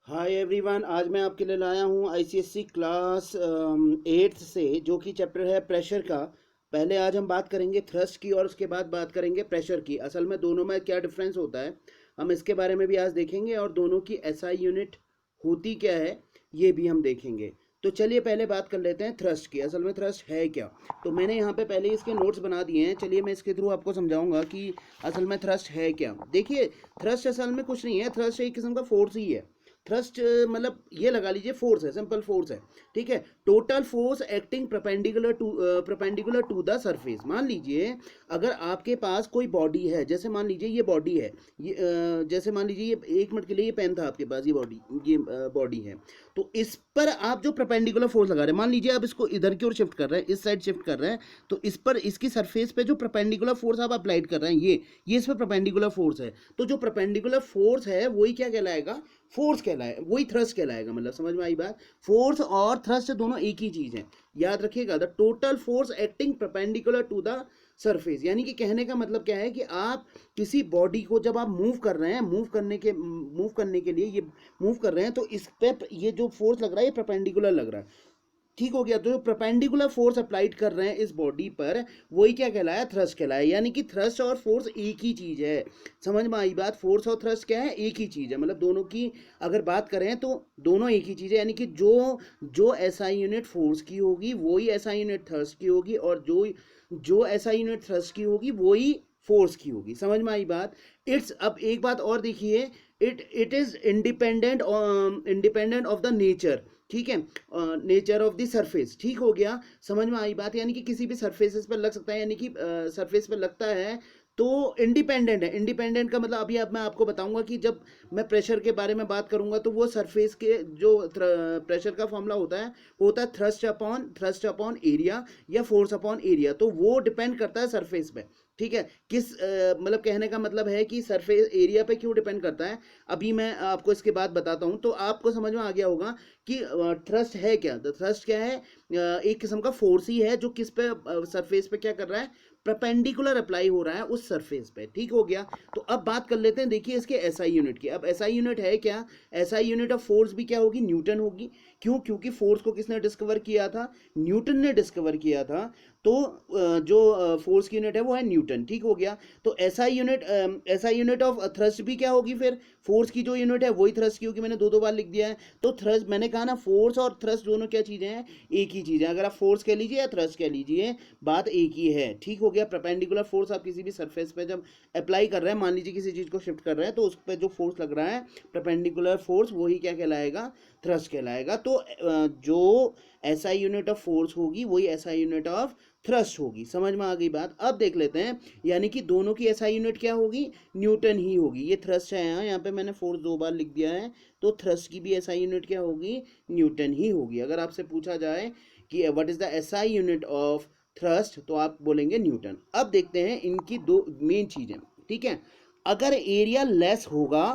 Hi everyone, आज मैं आपके लिए लाया हूँ आईसीएससी क्लास 8th से, जो कि चैप्टर है प्रेशर का। पहले आज हम बात करेंगे थ्रस्ट की और उसके बाद बात करेंगे प्रेशर की। असल में दोनों में क्या डिफरेंस होता है हम इसके बारे में भी आज देखेंगे, और दोनों की एसआई यूनिट होती क्या है ये भी हम देखेंगे। तो चलिए पहले बात कर लेते हैं थ्रस्ट की। असल में थ्रस्ट है क्या, तो मैंने यहाँ पे पहले इसके नोट्स बना दिए हैं। चलिए मैं इसके थ्रू आपको समझाऊंगा कि असल में थ्रस्ट है क्या। देखिए, थ्रस्ट असल में कुछ नहीं है, थ्रस्ट एक किस्म का फोर्स ही है। थ्रस्ट मतलब ये लगा लीजिए फोर्स है, सिंपल फोर्स है, ठीक है। Total force acting perpendicular to the surface. मान लीजिए अगर आपके पास कोई बॉडी है, जैसे मान लीजिए ये बॉडी है, ये जैसे मान लीजिए ये एक मिनट के लिए ये पेन था आपके पास, ये बॉडी है। तो इस पर आप जो परपेंडिकुलर फोर्स लगा रहे हैं, मान लीजिए आप इसको इधर की ओर शिफ्ट कर रहे हैं, इस साइड शिफ्ट कर रहे हैं, तो इस पर इसकी सरफेस पे जो परपेंडिकुलर फोर्स आप अप्लाइड कर रहे हैं, ये इस पर परपेंडिकुलर फोर्स है। तो जो परपेंडिकुलर फोर्स है वही क्या कहलाएगा, फोर्स कहलाए, वही थ्रस्ट कहलाएगा। मतलब समझ में आई बात। फोर्स और थ्रस्ट दोनों एक ही चीज है, याद रखिएगा। The total force acting perpendicular to the surface, यानी कि कहने का मतलब क्या है कि आप किसी बॉडी को जब आप मूव कर रहे हैं, मूव करने के लिए ये मूव कर रहे हैं, तो इस पे ये जो फोर्स लग रहा है ये परपेंडिकुलर लग रहा है, ठीक हो गया। तो जो परपेंडिकुलर फोर्स अप्लाइड कर रहे हैं इस बॉडी पर, वही क्या कहलाया, थ्रस्ट कहलाया। यानी कि थ्रस्ट और फोर्स एक ही चीज है। समझ में आई बात। फोर्स और थ्रस्ट क्या है, एक ही चीज है। मतलब दोनों की अगर बात करें तो दोनों एक ही चीज है। यानी कि जो जो एसआई यूनिट फोर्स की होगी वही एसआई यूनिट थ्रस्ट की होगी, और जो जो एसआई यूनिट थ्रस्ट की होगी वही फोर्स की होगी। समझ में आई बात। इट्स अब एक बात और देखिए, it is independent of the nature, ठीक है, नेचर ऑफ द सरफेस, ठीक हो गया। समझ में आई बात। यानी कि किसी भी सरफेसेस पर लग सकता है, यानी कि सरफेस पर लगता है तो इंडिपेंडेंट है। इंडिपेंडेंट का मतलब अभी अब मैं आपको बताऊंगा कि जब मैं प्रेशर के बारे में बात करूंगा तो वो सरफेस के जो प्रेशर का फॉर्मूला होता है थ्रस्ट अपॉन एरिया या फोर्स अपॉन एरिया। तो वो डिपेंड करता है सरफेस पे, ठीक है। किस मतलब कहने का मतलब है कि सरफेस एरिया पे क्यों डिपेंड करता है, अभी मैं आपको इसके बाद बताता हूं। तो आपको समझ में आ गया होगा कि थ्रस्ट है क्या। तो थ्रस्ट क्या है, एक किस्म का फोर्स ही है जो किस पे, सरफेस पे क्या कर रहा है, परपेंडिकुलर अप्लाई हो रहा है उस सरफेस पे, ठीक हो गया। तो अब बात कर लेते हैं, देखिए इसके एसआई यूनिट की। अब एसआई यूनिट है क्या, एसआई यूनिट ऑफ फोर्स भी क्या होगी, न्यूटन होगी। क्यों, क्योंकि फोर्स को किसने डिस्कवर किया था, न्यूटन ने डिस्कवर किया था। तो जो फोर्स की यूनिट है वो है न्यूटन, ठीक हो गया। तो एसआई यूनिट ऑफ थ्रस्ट भी क्या होगी, फिर फोर्स की जो यूनिट है वही थ्रस्ट की होगी। मैंने दो दो बार लिख दिया है। तो थ्रस्ट, मैंने कहा ना, फोर्स और थ्रस्ट दोनों क्या चीजें हैं, एक ही चीज है। अगर आप फोर्स कह लीजिए या थ्रस्ट कह लीजिए, बात एक ही है, ठीक हो गया। परपेंडिकुलर फोर्स आप किसी भी सरफेस पे जब अप्लाई कर रहे हैं, मान लीजिए किसी चीज को शिफ्ट कर रहे हैं, तो उस पर जो फोर्स लग रहा है परपेंडिकुलर फोर्स, वही क्या कहलाएगा, थ्रस्ट कहलाएगा। तो जो एसआई यूनिट ऑफ फोर्स होगी वही एसआई यूनिट ऑफ थ्रस्ट होगी। समझ में आ गई बात। अब देख लेते हैं, यानी कि दोनों की एसआई यूनिट क्या होगी, न्यूटन ही होगी। ये थ्रस्ट है, यहाँ पे मैंने फोर्स दो बार लिख दिया है, तो थ्रस्ट की भी एसआई यूनिट क्या होगी, न्यूटन ही होगी। अगर आपसे पूछा जाए कि what is the SI unit of thrust, तो आप बोलेंगे न्यूटन। अब देखते हैं इनकी दो मेन चीजें, ठीक है। अगर एरिया लेस होगा,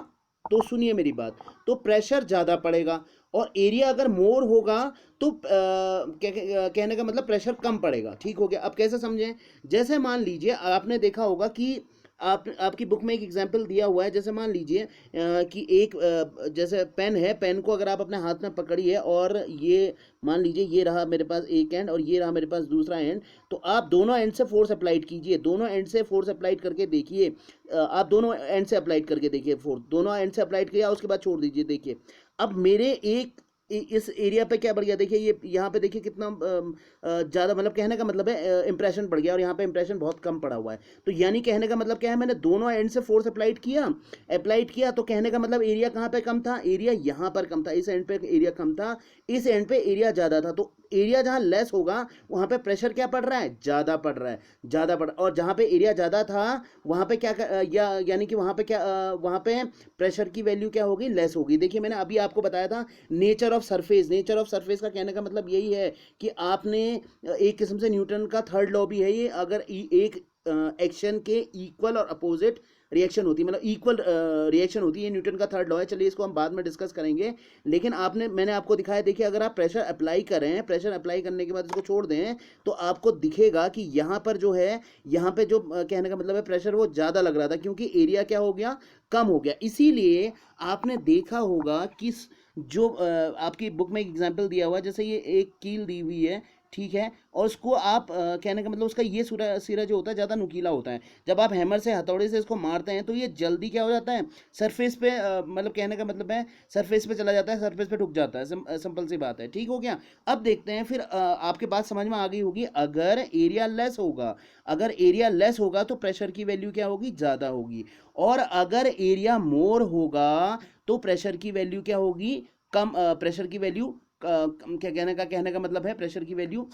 तो सुनिए मेरी बात, तो प्रेशर ज्यादा पड़ेगा, और एरिया अगर मोर होगा तो कहने का मतलब प्रेशर कम पड़ेगा, ठीक हो गया। अब कैसे समझें, जैसे मान लीजिए आपने देखा होगा कि आपकी बुक में एक एग्जांपल दिया हुआ है। जैसे मान लीजिए कि एक जैसे पेन है, पेन को अगर आप अपने हाथ में पकड़िए, और ये मान लीजिए ये रहा मेरे पास एक एंड और ये रहा मेरे पास दूसरा एंड, तो आप दोनों एंड से फोर्स अप्लाइड कीजिए, दोनों एंड से फोर्स अप्लाइड करके देखिए। आप दोनों एंड से अप्लाइड करके देखिए फोर्स, दोनों एंड से अप्लाइड किया, उसके बाद छोड़ दीजिए। देखिए अब मेरे एक इस एरिया पे क्या बढ़ गया, देखिए ये यहाँ पे देखिए कितना ज़्यादा, मतलब कहने का मतलब है इंप्रेशन बढ़ गया, और यहाँ पे इंप्रेशन बहुत कम पड़ा हुआ है। तो यानी कहने का मतलब क्या है, मैंने दोनों एंड से फोर्स अप्लाइड किया, तो कहने का मतलब एरिया कहाँ पे कम था, एरिया यहाँ पर कम था, इस एंड पे एरिया कम था, इस एंड पे एरिया ज़्यादा था। तो एरिया जहाँ लेस होगा वहाँ पे प्रेशर क्या पड़ रहा है, ज़्यादा पड़ रहा है, ज़्यादा पड़, और जहाँ पे एरिया ज़्यादा था वहाँ पे क्या यानी कि वहाँ पे क्या, वहाँ पे प्रेशर की वैल्यू क्या होगी, लेस होगी। देखिए मैंने अभी आपको बताया था नेचर ऑफ सरफेस का कहने का मतलब यही है कि आपने एक किस्म से न्यूटन का थर्ड लॉ भी है ये, अगर एक एक्शन के इक्वल और अपोजिट रिएक्शन होती है, मतलब इक्वल रिएक्शन होती है। न्यूटन का थर्ड लॉ है। चलिए इसको हम बाद में डिस्कस करेंगे, लेकिन मैंने आपको दिखाया, देखिए अगर आप प्रेशर अप्लाई करें, प्रेशर अप्लाई करने के बाद इसको छोड़ दें तो आपको दिखेगा कि यहाँ पर जो है, यहाँ पे जो कहने का मतलब है प्रेशर वो ज़्यादा लग रहा था, क्योंकि एरिया क्या हो गया, कम हो गया। इसीलिए आपने देखा होगा कि जो आपकी बुक में एक एग्जाम्पल दिया हुआ है, जैसे ये एक कील दी हुई है, ठीक है, और उसको आप कहने का मतलब उसका ये सिरा जो होता है ज़्यादा नुकीला होता है। जब आप हैमर से, हथौड़े से इसको मारते हैं तो ये जल्दी क्या हो जाता है, सरफेस पे मतलब कहने का मतलब है सरफेस पे चला जाता है, सरफेस पे ठुक जाता है। सिंपल सी बात है, ठीक हो गया। अब देखते हैं फिर आपके बात समझ में आ गई होगी, अगर एरिया लेस होगा, अगर एरिया लेस होगा तो प्रेशर की वैल्यू क्या होगी, ज़्यादा होगी, और अगर एरिया मोर होगा तो प्रेशर की वैल्यू क्या होगी, कम। प्रेशर की वैल्यू क्या कहने का मतलब है प्रेशर की वैल्यू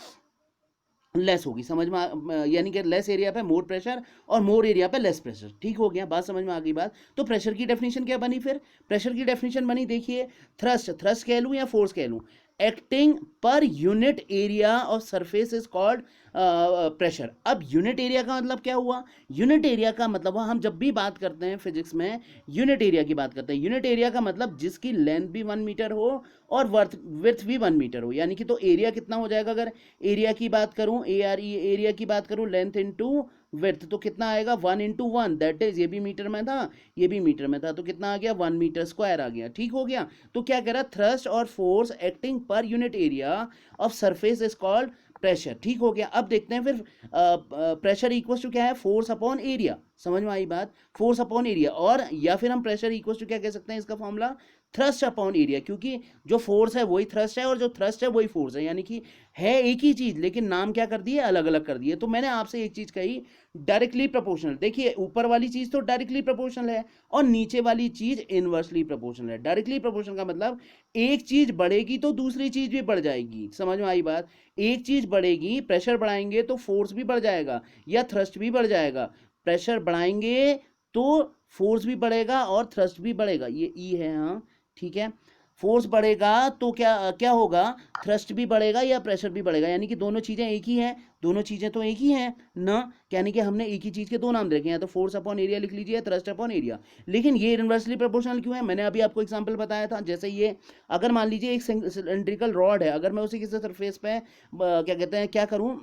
लेस होगी। समझ में यानी कि लेस एरिया पे मोर प्रेशर और मोर एरिया पे लेस प्रेशर। ठीक हो गया, बात समझ में आ गई बात। तो प्रेशर की डेफिनेशन क्या बनी, फिर प्रेशर की डेफिनेशन बनी, देखिए थ्रस्ट कह लूँ या फोर्स कह लूँ, acting per unit area of surface is called pressure. अब यूनिट एरिया का मतलब क्या हुआ, यूनिट एरिया का मतलब हुआ, हम जब भी बात करते हैं फिजिक्स में यूनिट एरिया की बात करते हैं, यूनिट एरिया का मतलब जिसकी लेंथ भी 1 मीटर हो और विड्थ भी 1 मीटर हो, यानी कि तो एरिया कितना हो जाएगा, अगर एरिया की बात करूं, एरिया की बात करूं, लेंथ इंटू विड्थ, तो कितना आएगा 1 इंटू 1, दैट इज ये भी मीटर में था, ये भी मीटर में था, तो कितना आ गया 1 मीटर स्क्वायर आ गया। ठीक हो गया। तो क्या कह रहा, थ्रस्ट और force acting per unit area of surface is called pressure. ठीक हो गया। अब देखते हैं फिर प्रेशर इक्वल टू क्या है, फोर्स अपॉन एरिया। समझ में आई बात, फोर्स अपॉन एरिया, और या फिर हम प्रेशर इक्वल टू क्या कह सकते हैं, इसका फॉर्मूला थ्रस्ट अपॉन एरिया, क्योंकि जो फोर्स है वही थ्रस्ट है और जो थ्रस्ट है वही फोर्स है, यानी कि है एक ही चीज लेकिन नाम क्या कर दिए, अलग अलग कर दिए। तो मैंने आपसे एक चीज कही, डायरेक्टली प्रोपोर्शनल। देखिए ऊपर वाली चीज तो डायरेक्टली प्रोपोर्शनल है और नीचे वाली चीज इनवर्सली प्रोपोर्शनल है। डायरेक्टली प्रोपोर्शनल का मतलब एक चीज बढ़ेगी तो दूसरी चीज भी बढ़ जाएगी। समझ में आई बात, एक चीज बढ़ेगी, प्रेशर बढ़ाएंगे तो फोर्स भी बढ़ जाएगा या थ्रस्ट भी बढ़ जाएगा। प्रेशर बढ़ाएंगे तो फोर्स भी बढ़ेगा और थ्रस्ट भी बढ़ेगा, ये ई है, हाँ ठीक है। फोर्स बढ़ेगा तो क्या क्या होगा, थ्रस्ट भी बढ़ेगा या प्रेशर भी बढ़ेगा, यानी कि दोनों चीजें एक ही हैं, दोनों चीजें तो एक ही हैं ना, यानी कि हमने एक ही चीज के दो नाम रखे हैं, तो फोर्स अपॉन एरिया लिख लीजिए, थ्रस्ट अपॉन एरिया। लेकिन ये इनवर्सली प्रोपोर्शनल क्यों है, मैंने अभी आपको एग्जांपल बताया था। जैसे ये अगर मान लीजिए एक सिलेंड्रिकल रॉड है, अगर मैं उसी किसी सरफेस पे क्या कहते हैं क्या करूं,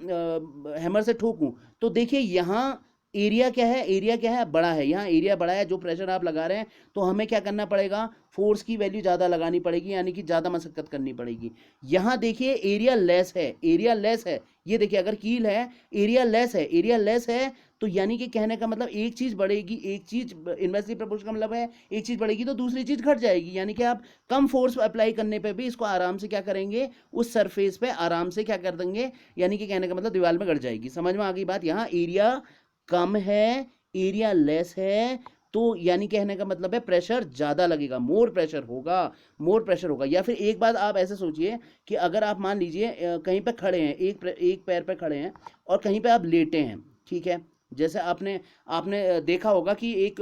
हैमर से ठोकूं, तो देखिए यहाँ एरिया क्या है, एरिया क्या है, बड़ा है, यहाँ एरिया बड़ा है, जो प्रेशर आप लगा रहे हैं, तो हमें क्या करना पड़ेगा, फोर्स की वैल्यू ज़्यादा लगानी पड़ेगी, यानी कि ज़्यादा मशक्कत करनी पड़ेगी। यहाँ देखिए एरिया लेस है, एरिया लेस है, ये देखिए अगर कील है, एरिया लेस है, एरिया लेस है, तो यानी कि कहने का मतलब एक चीज़ बढ़ेगी, एक चीज़ इनवर्सली प्रोपोर्शनल का मतलब है एक चीज़ बढ़ेगी तो दूसरी चीज़ घट जाएगी, यानी कि आप कम फोर्स अप्लाई करने पे भी इसको आराम से क्या करेंगे, उस सरफेस पे आराम से क्या कर देंगे, यानी कि कहने का मतलब दीवार में घट जाएगी। समझ में आ गई बात। यहाँ एरिया कम है, एरिया लेस है, तो यानी कहने का मतलब है प्रेशर ज़्यादा लगेगा, मोर प्रेशर होगा, मोर प्रेशर होगा। या फिर एक बात आप ऐसे सोचिए कि अगर आप मान लीजिए कहीं पे खड़े हैं, एक पैर पे खड़े हैं और कहीं पे आप लेटे हैं, ठीक है, जैसे आपने आपने देखा होगा कि एक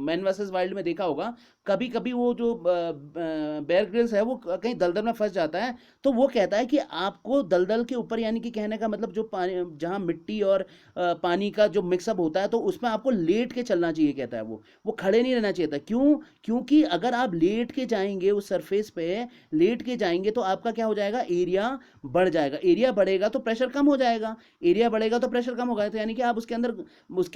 मैन वर्सेस वाइल्ड में देखा होगा, कभी कभी वो जो बेयर ग्रिल्स है वो कहीं दलदल में फंस जाता है, तो वो कहता है कि आपको दलदल के ऊपर, यानी कि कहने का मतलब जो पानी, जहाँ मिट्टी और पानी का जो मिक्सअप होता है, तो उसमें आपको लेट के चलना चाहिए, कहता है वो खड़े नहीं रहना चाहिए था। क्यों, क्योंकि अगर आप लेट के जाएंगे उस सरफेस पे, लेट के जाएंगे तो आपका क्या हो जाएगा, एरिया बढ़ जाएगा, एरिया बढ़ेगा तो प्रेशर कम हो जाएगा, एरिया बढ़ेगा तो प्रेशर कम होगा, तो यानी कि आप उसके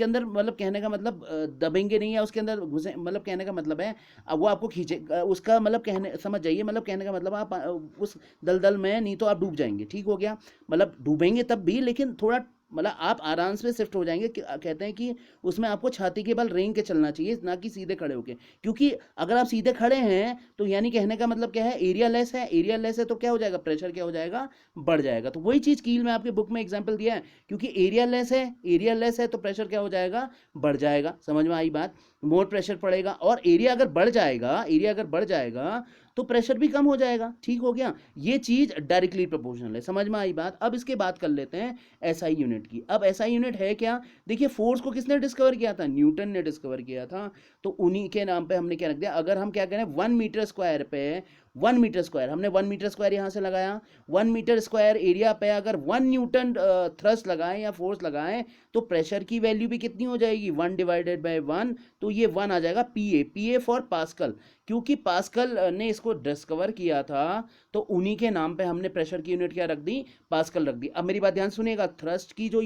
अंदर मतलब कहने का मतलब दबेंगे नहीं, या उसके अंदर घुसे, मतलब कहने का मतलब है अब वो आपको खींचे, उसका मतलब कहने समझ जाइए, मतलब कहने का मतलब आप उस दलदल में नहीं तो आप डूब जाएंगे। ठीक हो गया, मतलब डूबेंगे तब भी, लेकिन थोड़ा मतलब आप आराम से शिफ्ट हो जाएंगे। कहते हैं कि उसमें आपको छाती के बल रेंग के चलना चाहिए, ना कि सीधे खड़े होके, क्योंकि अगर आप सीधे खड़े हैं तो यानी कहने का मतलब क्या है, एरिया लेस है, एरिया लेस है तो क्या हो जाएगा, प्रेशर क्या हो जाएगा, बढ़ जाएगा। तो वही चीज़ कील में आपके बुक में एग्जाम्पल दिया है, क्योंकि एरिया लेस है, एरिया लेस है तो प्रेशर क्या हो जाएगा, बढ़ जाएगा। समझ में आई बात, मोर प्रेशर पड़ेगा, और एरिया अगर बढ़ जाएगा, एरिया अगर बढ़ जाएगा तो प्रेशर भी कम हो जाएगा। ठीक हो गया, ये चीज़ डायरेक्टली प्रोपोर्शनल है। समझ में आई बात। अब इसके बात कर लेते हैं एसआई यूनिट यूनिट की। अब एसआई यूनिट है क्या? देखिए फोर्स को किसने डिस्कवर किया था? न्यूटन ने डिस्कवर किया था। तो उन्हीं के नाम पे हमने क्या रख दिया, अगर हम क्या करें 1 मीटर स्क्वायर पे 1 मीटर स्क्वायर, हमने 1 मीटर स्क्वायर यहाँ से लगाया, 1 मीटर स्क्वायर एरिया पे अगर 1 न्यूटन थ्रस्ट लगाएं या फोर्स लगाएं तो प्रेशर की वैल्यू भी कितनी हो जाएगी? 1/1। तो ये 1 आ जाएगा पीए फॉर पास्कल। क्योंकि पास्कल ने इसको डिस्कवर किया था तो उन्हीं के नाम पे हमने प्रेशर की यूनिट क्या रख दी? पास्कल रख दी। अब मेरी बात ध्यान सुनिएगा, थ्रस्ट की जो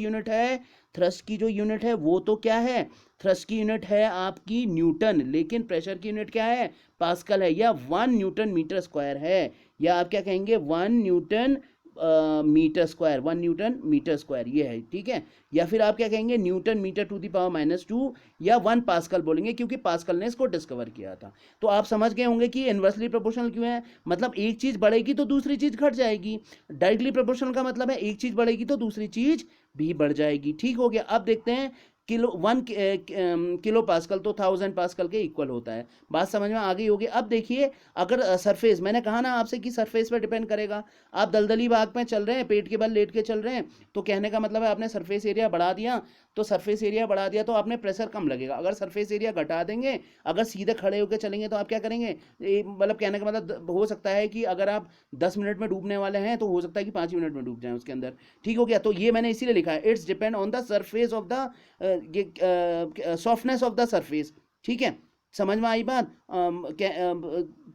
यूनिट है वो तो क्या है? थ्रस्ट की यूनिट है आपकी न्यूटन, लेकिन प्रेशर की यूनिट क्या है? पास्कल है, या 1 न्यूटन मीटर स्क्वायर है, या आप क्या कहेंगे 1 न्यूटन मीटर स्क्वायर ये है, ठीक है। या फिर आप क्या कहेंगे Nm⁻², या 1 पास्कल बोलेंगे, क्योंकि पास्कल ने इसको डिस्कवर किया था। तो आप समझ गए होंगे कि इन्वर्सली प्रोपोर्शनल क्यों है, मतलब एक चीज बढ़ेगी तो दूसरी चीज घट जाएगी। डायरेक्टली प्रोपोर्शनल का मतलब है एक चीज बढ़ेगी तो दूसरी चीज भी बढ़ जाएगी। ठीक हो गया। अब देखते हैं किलो पास्कल तो 1000 पास्कल के इक्वल होता है। बात समझ में आ गई होगी। अब देखिए, अगर सरफेस, मैंने कहा ना आपसे कि सरफेस पर डिपेंड करेगा। आप दलदली भाग में चल रहे हैं, पेट के बल लेट के चल रहे हैं, तो कहने का मतलब है आपने सरफेस एरिया बढ़ा दिया, तो आपने प्रेशर कम लगेगा। अगर सरफेस एरिया घटा देंगे, अगर सीधे खड़े होकर चलेंगे तो आप क्या करेंगे, मतलब कहने का मतलब हो सकता है कि अगर आप 10 मिनट में डूबने वाले हैं तो हो सकता है कि 5 मिनट में डूब जाएं उसके अंदर। ठीक हो गया। तो ये मैंने इसीलिए लिखा है, it's depend on the surface of the softness of the surface. ठीक है, समझ में आई बात?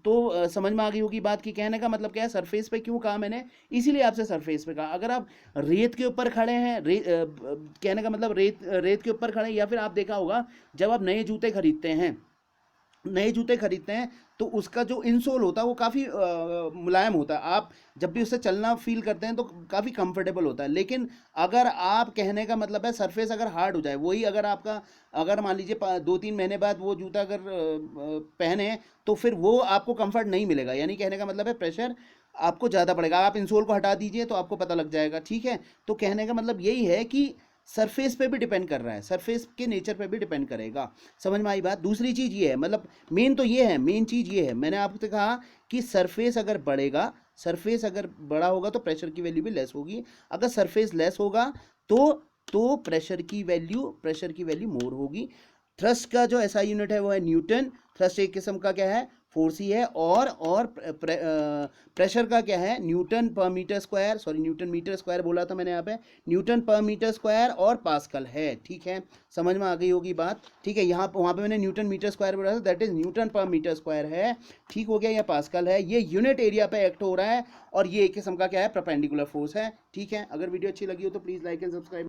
तो समझ में आ गई होगी बात की कहने का मतलब क्या है। सरफेस पे क्यों कहा मैंने, इसीलिए आपसे सरफेस पे कहा। अगर आप रेत के ऊपर खड़े हैं, कहने का मतलब रेत के ऊपर खड़े हैं, या फिर आप देखा होगा जब आप नए जूते खरीदते हैं तो उसका जो इंसोल होता है वो काफ़ी मुलायम होता है। आप जब भी उससे चलना फील करते हैं तो काफ़ी कंफर्टेबल होता है। लेकिन अगर आप, कहने का मतलब है सरफेस अगर हार्ड हो जाए, वही अगर आपका, अगर मान लीजिए 2-3 महीने बाद वो जूता अगर पहने तो फिर वो आपको कंफर्ट नहीं मिलेगा। यानी कहने का मतलब है प्रेशर आपको ज़्यादा पड़ेगा। आप इंसोल को हटा दीजिए तो आपको पता लग जाएगा। ठीक है, तो कहने का मतलब यही है कि सरफेस पे भी डिपेंड कर रहा है, सरफेस के नेचर पे भी डिपेंड करेगा। समझ में आई बात? दूसरी चीज़ ये है, मतलब मेन चीज़ ये है, मैंने आपसे कहा कि सरफेस अगर बड़ा होगा तो प्रेशर की वैल्यू भी लेस होगी। अगर सरफेस लेस होगा तो प्रेशर की वैल्यू मोर होगी। थ्रस्ट का जो एसआई यूनिट है वो है न्यूटन। थ्रस्ट एक किस्म का क्या है, फोर्स ही है। और प्रेशर का क्या है, न्यूटन मीटर स्क्वायर बोला था मैंने यहाँ पे, न्यूटन पर मीटर स्क्वायर और पास्कल है। ठीक है, समझ में आ गई होगी बात। ठीक है, वहाँ पे मैंने न्यूटन मीटर स्क्वायर बोला था, दैट इज न्यूटन पर मीटर स्क्वायर है। ठीक हो गया, या पास्कल है। ये यूनिट एरिया पे एक्ट हो रहा है और ये एक किस्म का क्या है, परपेंडिकुलर फोर्स है। ठीक है, अगर वीडियो अच्छी लगी हो तो प्लीज़ लाइक एंड सब्सक्राइब।